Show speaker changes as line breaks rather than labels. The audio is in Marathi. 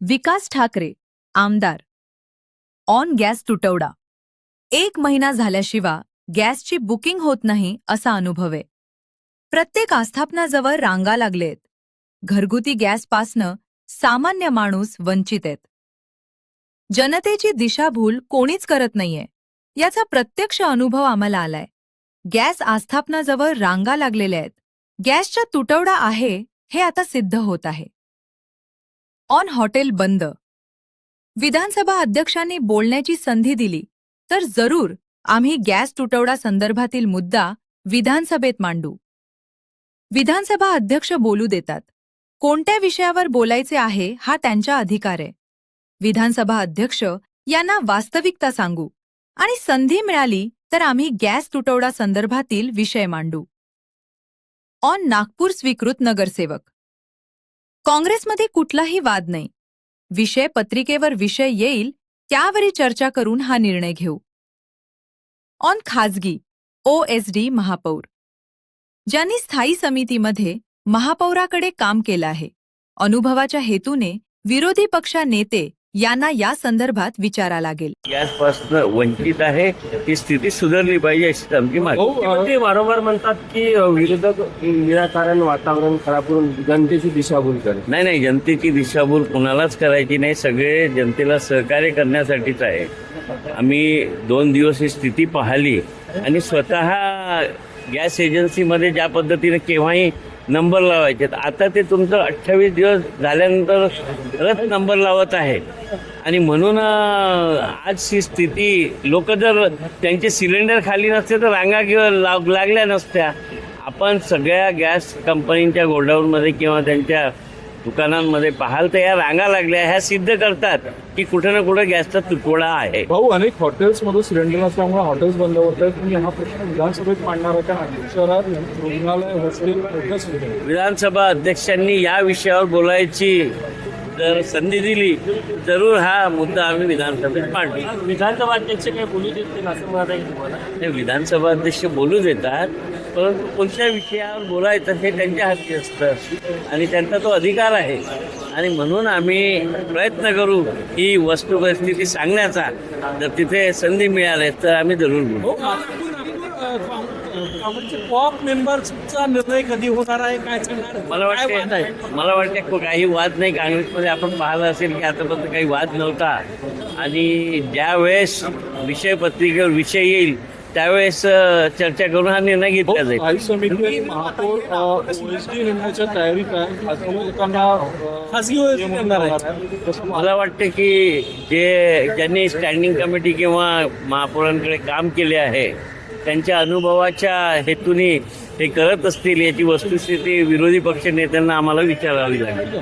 विकास ठाकरे आमदार ऑन गॅस तुटवडा 1 महिना झाल्याशिवाय गॅसची बुकिंग होत नाही असा अनुभव आहे. प्रत्येक आस्थापनाजवळ रांगा लागलेत. घरगुती गॅसपासनं सामान्य माणूस वंचित आहेत. जनतेची दिशाभूल कोणीच करत नाहीये याचा प्रत्यक्ष अनुभव आम्हाला आलाय. गॅस आस्थापनाजवळ रांगा लागलेल्या आहेत. गॅसचा तुटवडा आहे हे आता सिद्ध होत आहे. ऑन हॉटेल बंद. विधानसभा अध्यक्षांनी बोलण्याची संधी दिली तर जरूर आम्ही गॅस तुटवडा संदर्भातील मुद्दा विधानसभेत मांडू. विधानसभा अध्यक्ष बोलू देतात. कोणत्या विषयावर बोलायचे आहे हा त्यांचा अधिकार आहे. विधानसभा अध्यक्ष यांना वास्तविकता सांगू आणि संधी मिळाली तर आम्ही गॅस तुटवडा संदर्भातील विषय मांडू. ऑन नागपूर स्वीकृत नगरसेवक. काँग्रेसमध्ये कुठलाही वाद नाही. विषय पत्रिकेवर विषय येईल त्यावरी चर्चा करून हा निर्णय घेऊ. ऑन खाजगी OSD महापौर. ज्यांनी स्थायी समितीमध्ये महापौराकडे काम केलं आहे, अनुभवाच्या हेतूने विरोधी पक्ष नेते यांना या संदर्भात विचारा लागेल.
गॅसपासून वंचित आहे, ती स्थिती सुधारली पाहिजे अशी आमची मागणी.
ते वारंवार म्हणतात की विरोधक विनाकारण वातावरण खराब करून जनतेची दिशाभूल करतात.
नाही, जनतेची दिशाभूल कुणालाच करायची नाही. सगळे जनतेला सहकार्य करण्यासाठीच आहे. आम्ही 2 दिवस ही स्थिती पाहिली आणि स्वतः गॅस एजन्सीमध्ये ज्या पद्धतीने केव्हाही नंबर लावायचे, आता ते तुमचं 28 दिवस झाल्यानंतर परत नंबर लावत आहे. आणि म्हणून आज ही स्थिती, लोक जर त्यांचे सिलेंडर खाली नसते तर रांगा किंवा लागल्या नसत्या. आपण सगळ्या गॅस कंपनीच्या गोडाऊनमध्ये किंवा त्यांच्या दुकानांमध्ये पाहाल तर या रांगा लागल्या. ह्या सिद्ध करतात की कुठे ना कुठे गॅसचा तुटवडा आहे.
भाऊ, अनेक हॉटेल्समध्ये सिलेंडर नसल्यामुळे हॉटेल्स बंद होत आहेत. तुम्ही हा प्रश्न विधानसभेत मांडणार का? शहरात रुग्णालय हॉस्पिटल
विधानसभा अध्यक्षांनी या विषयावर बोलायची जर संधी दिली जरूर हा मुद्दा आम्ही विधानसभेत मांडू.
विधानसभा अध्यक्ष काही बोलू देतील असं म्हणत आहे तुम्हाला?
ते विधानसभा अध्यक्ष बोलू देतात, परंतु कोणत्या विषयावर बोलायचं हे त्यांच्या हाती असतं आणि त्यांचा तो अधिकार आहे. आणि म्हणून आम्ही प्रयत्न करू ही वस्तू परिस्थिती सांगण्याचा. जर तिथे संधी मिळाली तर आम्ही जरूर बोलू.
कॉप मेंबर्सचा निर्णय कधी होणार आहे, काय सांगणार?
मला वाटते काही वाद नाही. काँग्रेसमध्ये आपण पाहिलं असेल की आतापर्यंत काही वाद नव्हता. आणि ज्या वेळेस विषय पत्रिकेवर विषय येईल त्यावेळेस चर्चा करून हा निर्णय घेतला जाईल.
स्थायी समिती महापौर OSD नेमण्याच्या तयारीत आहे. खासगी
मला वाटते की ज्यांनी स्टँडिंग कमिटी किंवा महापौरांकडे काम केले आहे त्यांच्या अनुभवाच्या हेतूने ते करत असतील याची वस्तुस्थिती विरोधी पक्ष नेत्यांना आम्हाला विचारावी लागेल.